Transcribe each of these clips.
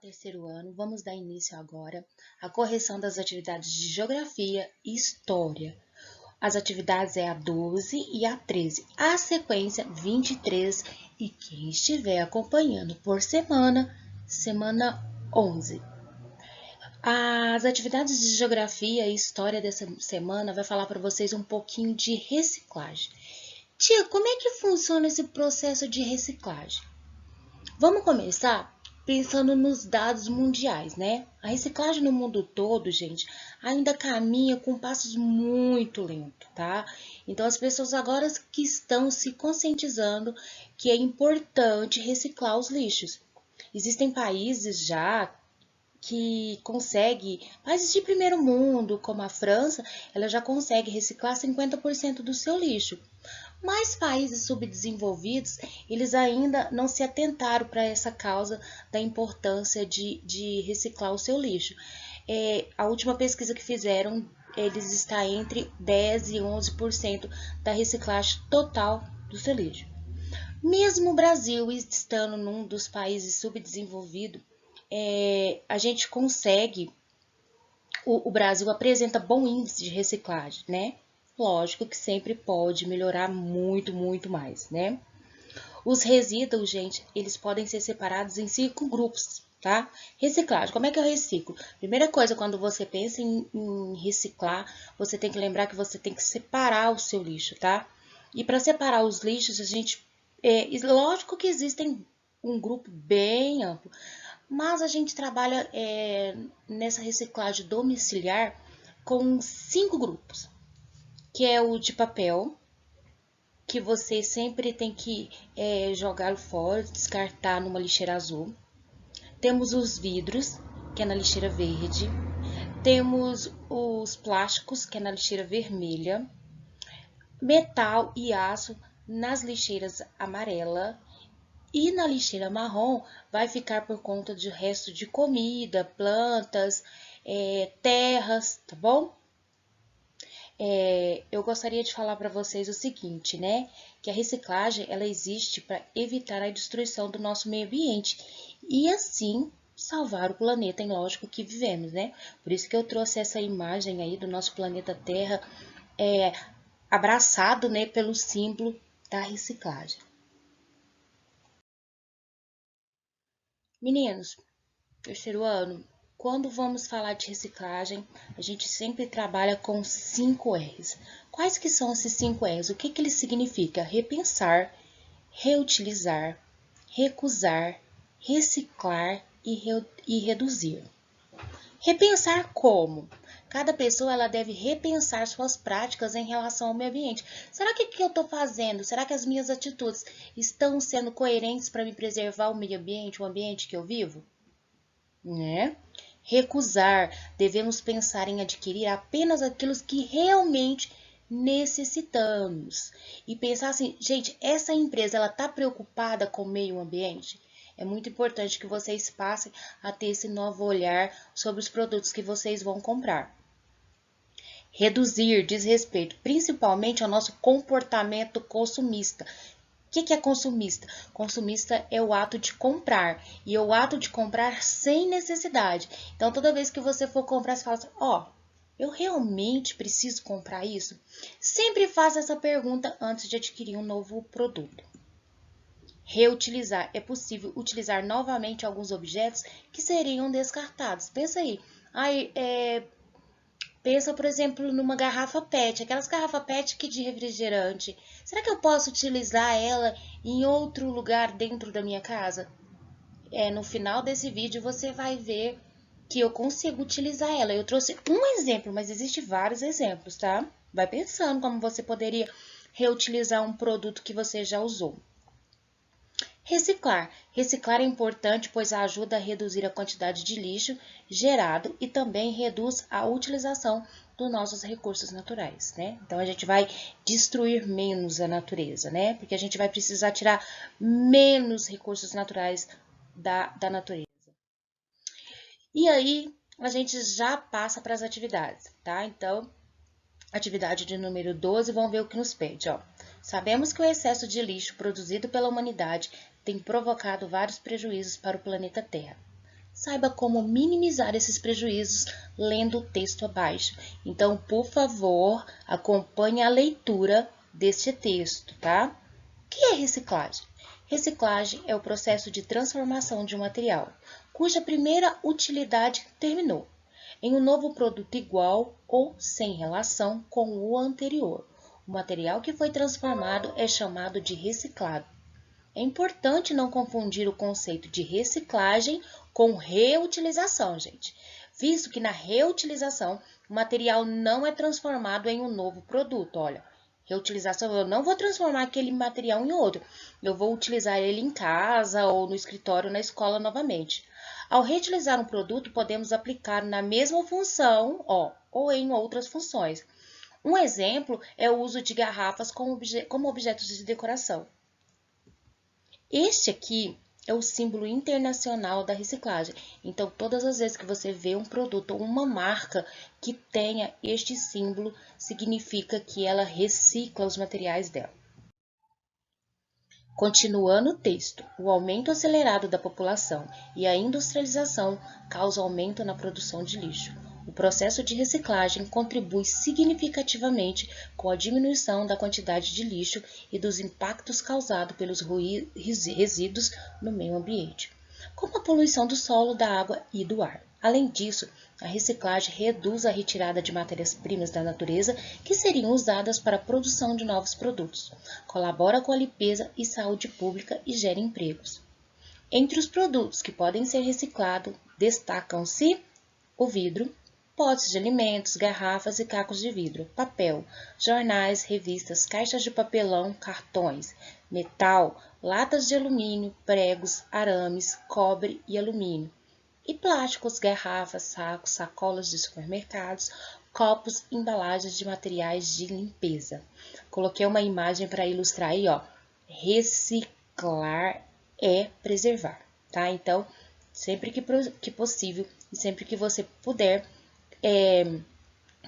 terceiro ano, vamos dar início agora à correção das atividades de Geografia e História. As atividades é a 12 e a 13, a sequência 23 e quem estiver acompanhando por semana, semana 11. As atividades de Geografia e História dessa semana vai falar para vocês um pouquinho de reciclagem. Tia, como é que funciona esse processo de reciclagem? Vamos começar pensando nos dados mundiais, né? A reciclagem no mundo todo, gente, ainda caminha com passos muito lentos, tá? Então, as pessoas agora que estão se conscientizando que é importante reciclar os lixos. Existem países já que países de primeiro mundo, como a França, ela já consegue reciclar 50% do seu lixo. Mas países subdesenvolvidos, eles ainda não se atentaram para essa causa da importância de reciclar o seu lixo. A última pesquisa que fizeram, eles está entre 10 e 11% da reciclagem total do seu lixo. Mesmo o Brasil estando num dos países subdesenvolvidos, a gente consegue, o Brasil apresenta bom índice de reciclagem, né? Lógico que sempre pode melhorar muito, muito mais, né? Os resíduos, gente, eles podem ser separados em 5 grupos, tá? Reciclagem, como é que eu reciclo? Primeira coisa, quando você pensa em reciclar, você tem que lembrar que você tem que separar o seu lixo, tá? E para separar os lixos, lógico que existem um grupo bem amplo, mas a gente trabalha nessa reciclagem domiciliar com 5 grupos, que é o de papel, que você sempre tem que jogá-lo fora, descartar numa lixeira azul. Temos os vidros, que é na lixeira verde. Temos os plásticos, que é na lixeira vermelha. Metal e aço nas lixeiras amarela. E na lixeira marrom vai ficar por conta de resto de comida, plantas, terras, tá bom? Eu gostaria de falar para vocês o seguinte, né? Que a reciclagem ela existe para evitar a destruição do nosso meio ambiente e assim salvar o planeta, em lógico que vivemos, né? Por isso que eu trouxe essa imagem aí do nosso planeta Terra abraçado, né, pelo símbolo da reciclagem. Meninos, terceiro ano, quando vamos falar de reciclagem, a gente sempre trabalha com 5 R's. Quais que são esses 5 R's? O que eles significam? Repensar, reutilizar, recusar, reciclar e reduzir. Repensar como? Cada pessoa ela deve repensar suas práticas em relação ao meio ambiente. Será que o que eu estou fazendo? Será que as minhas atitudes estão sendo coerentes para me preservar o meio ambiente, o ambiente que eu vivo? Né? Recusar, devemos pensar em adquirir apenas aquilo que realmente necessitamos. E pensar assim, gente, essa empresa ela está preocupada com o meio ambiente? É muito importante que vocês passem a ter esse novo olhar sobre os produtos que vocês vão comprar. Reduzir diz respeito principalmente ao nosso comportamento consumista. O que é consumista? Consumista é o ato de comprar, e é o ato de comprar sem necessidade. Então, toda vez que você for comprar, você fala assim, eu realmente preciso comprar isso? Sempre faça essa pergunta antes de adquirir um novo produto. Reutilizar. É possível utilizar novamente alguns objetos que seriam descartados. Pensa aí. Pensa, por exemplo, numa garrafa PET, aquelas garrafas PET que de refrigerante. Será que eu posso utilizar ela em outro lugar dentro da minha casa? No final desse vídeo você vai ver que eu consigo utilizar ela. Eu trouxe um exemplo, mas existem vários exemplos, tá? Vai pensando como você poderia reutilizar um produto que você já usou. Reciclar. Reciclar é importante, pois ajuda a reduzir a quantidade de lixo gerado e também reduz a utilização dos nossos recursos naturais, né? Então, a gente vai destruir menos a natureza, né? Porque a gente vai precisar tirar menos recursos naturais da natureza. E aí, a gente já passa para as atividades, tá? Então, atividade de número 12, vamos ver o que nos pede, ó. Sabemos que o excesso de lixo produzido pela humanidade tem provocado vários prejuízos para o planeta Terra. Saiba como minimizar esses prejuízos lendo o texto abaixo. Então, por favor, acompanhe a leitura deste texto, tá? O que é reciclagem? Reciclagem é o processo de transformação de um material, cuja primeira utilidade terminou, em um novo produto igual ou sem relação com o anterior. O material que foi transformado é chamado de reciclado. É importante não confundir o conceito de reciclagem com reutilização, gente, visto que na reutilização o material não é transformado em um novo produto. Olha, reutilização, eu não vou transformar aquele material em outro, eu vou utilizar ele em casa ou no escritório, na escola novamente. Ao reutilizar um produto, podemos aplicar na mesma função, ou em outras funções. Um exemplo é o uso de garrafas como objetos de decoração. Este aqui é o símbolo internacional da reciclagem. Então, todas as vezes que você vê um produto ou uma marca que tenha este símbolo, significa que ela recicla os materiais dela. Continuando o texto, o aumento acelerado da população e a industrialização causam aumento na produção de lixo. O processo de reciclagem contribui significativamente com a diminuição da quantidade de lixo e dos impactos causados pelos resíduos no meio ambiente, como a poluição do solo, da água e do ar. Além disso, a reciclagem reduz a retirada de matérias-primas da natureza que seriam usadas para a produção de novos produtos, colabora com a limpeza e saúde pública e gera empregos. Entre os produtos que podem ser reciclados, destacam-se o vidro, potes de alimentos, garrafas e cacos de vidro, papel, jornais, revistas, caixas de papelão, cartões, metal, latas de alumínio, pregos, arames, cobre e alumínio, e plásticos, garrafas, sacos, sacolas de supermercados, copos, embalagens de materiais de limpeza. Coloquei uma imagem para ilustrar aí, ó. Reciclar é preservar, tá? Então, sempre que possível e sempre que você puder,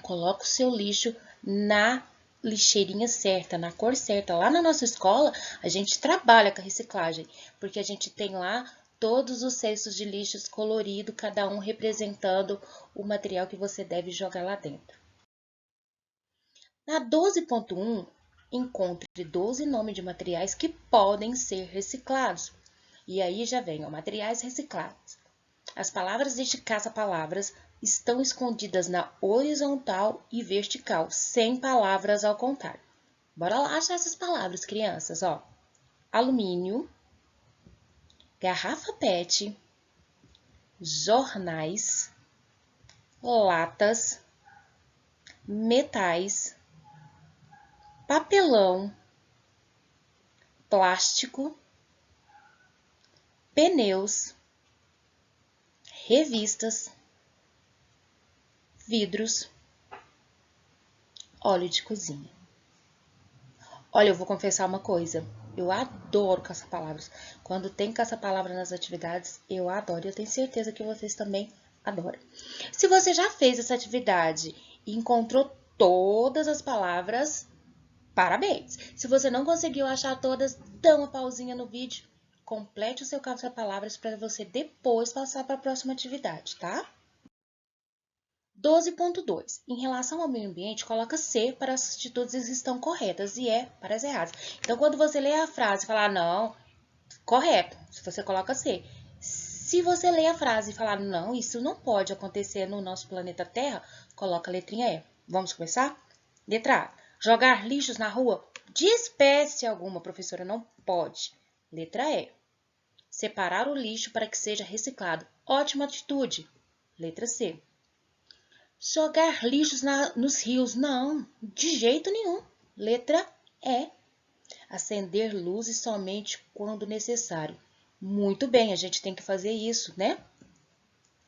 coloque o seu lixo na lixeirinha certa, na cor certa. Lá na nossa escola, a gente trabalha com a reciclagem, porque a gente tem lá todos os cestos de lixos coloridos, cada um representando o material que você deve jogar lá dentro. Na 12.1, encontre 12 nomes de materiais que podem ser reciclados. E aí já vem, ó, materiais reciclados. As palavras deste caça-palavras estão escondidas na horizontal e vertical, sem palavras ao contrário. Bora lá achar essas palavras, crianças, ó. Alumínio, garrafa PET, jornais, latas, metais, papelão, plástico, pneus, revistas, vidros, óleo de cozinha. Olha, eu vou confessar uma coisa. Eu adoro caça-palavras. Quando tem caça-palavra nas atividades, eu adoro. Eu tenho certeza que vocês também adoram. Se você já fez essa atividade e encontrou todas as palavras, parabéns! Se você não conseguiu achar todas, dá uma pausinha no vídeo. Complete o seu caça-palavras para você depois passar para a próxima atividade, tá? 12.2. Em relação ao meio ambiente, coloca C para as atitudes que estão corretas e E para as erradas. Então, quando você lê a frase e falar não, correto, se você coloca C. Se você lê a frase e falar não, isso não pode acontecer no nosso planeta Terra, coloca a letrinha E. Vamos começar? Letra A. Jogar lixos na rua de espécie alguma, professora, não pode. Letra E. Separar o lixo para que seja reciclado. Ótima atitude. Letra C. Jogar lixos nos rios, não, de jeito nenhum. Letra E. Acender luzes somente quando necessário. Muito bem, a gente tem que fazer isso, né?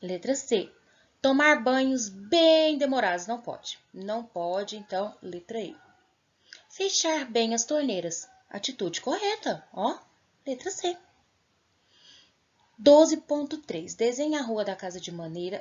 Letra C. Tomar banhos bem demorados, não pode. Não pode, então, letra E. Fechar bem as torneiras. Atitude correta, ó, letra C. 12.3. Desenhe a rua da casa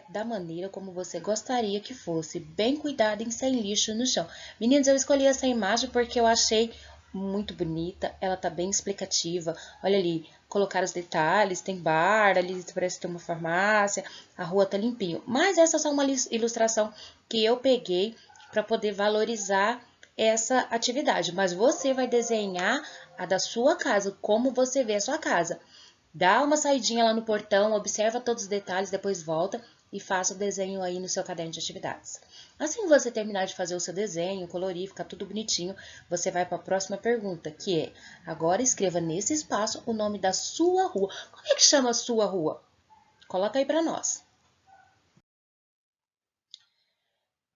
da maneira como você gostaria que fosse, bem cuidada e sem lixo no chão. Meninos, eu escolhi essa imagem porque eu achei muito bonita, ela tá bem explicativa. Olha ali, colocar os detalhes, tem bar, ali parece ter uma farmácia, a rua tá limpinho. Mas essa é só uma ilustração que eu peguei para poder valorizar essa atividade. Mas você vai desenhar a da sua casa, como você vê a sua casa. Dá uma saidinha lá no portão, observa todos os detalhes, depois volta e faça o desenho aí no seu caderno de atividades. Assim que você terminar de fazer o seu desenho, colorir, ficar tudo bonitinho, você vai para a próxima pergunta, que é: agora escreva nesse espaço o nome da sua rua. Como é que chama a sua rua? Coloca aí para nós.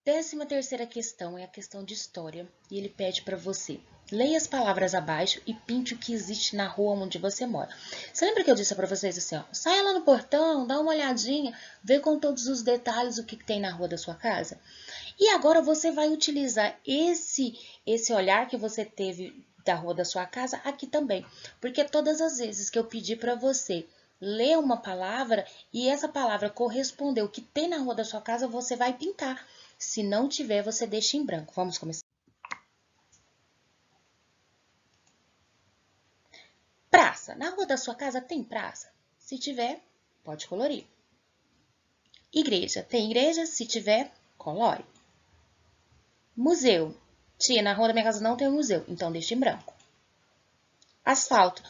13ª questão é a questão de história e ele pede para você: leia as palavras abaixo e pinte o que existe na rua onde você mora. Você lembra que eu disse para vocês assim, ó, saia lá no portão, dá uma olhadinha, vê com todos os detalhes o que tem na rua da sua casa? E agora você vai utilizar esse olhar que você teve da rua da sua casa aqui também. Porque todas as vezes que eu pedi para você ler uma palavra e essa palavra corresponder o que tem na rua da sua casa, você vai pintar. Se não tiver, você deixa em branco. Vamos começar. Praça. Na rua da sua casa tem praça? Se tiver, pode colorir. Igreja. Tem igreja? Se tiver, colore. Museu. Tia, na rua da minha casa não tem museu, então deixa em branco. Asfalto.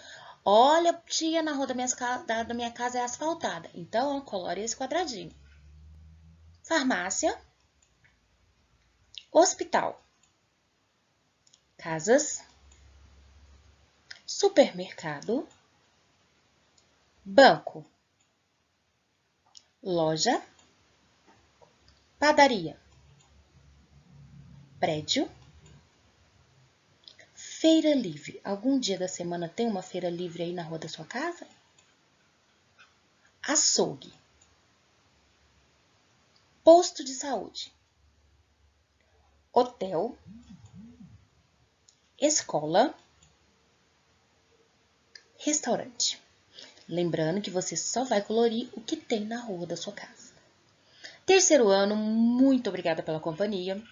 Olha, tia, na rua da minha casa é asfaltada, então ó, colore esse quadradinho. Farmácia. Hospital. Casas. Supermercado. Banco. Loja. Padaria. Prédio. Feira livre. Algum dia da semana tem uma feira livre aí na rua da sua casa? Açougue. Posto de saúde. Hotel. Escola. Restaurante. Lembrando que você só vai colorir o que tem na rua da sua casa. Terceiro ano, muito obrigada pela companhia.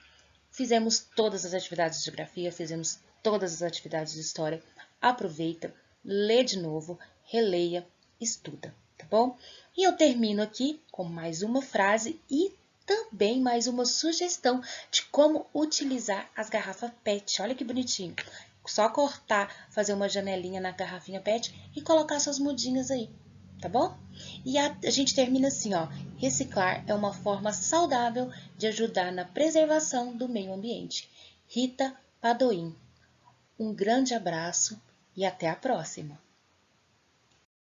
Fizemos todas as atividades de geografia, fizemos todas as atividades de história. Aproveita, lê de novo, releia, estuda, tá bom? E eu termino aqui com mais uma frase e também mais uma sugestão de como utilizar as garrafas PET. Olha que bonitinho. Só cortar, fazer uma janelinha na garrafinha PET e colocar suas mudinhas aí, tá bom? E a gente termina assim, ó. Reciclar é uma forma saudável de ajudar na preservação do meio ambiente. Rita Padoim. Um grande abraço e até a próxima!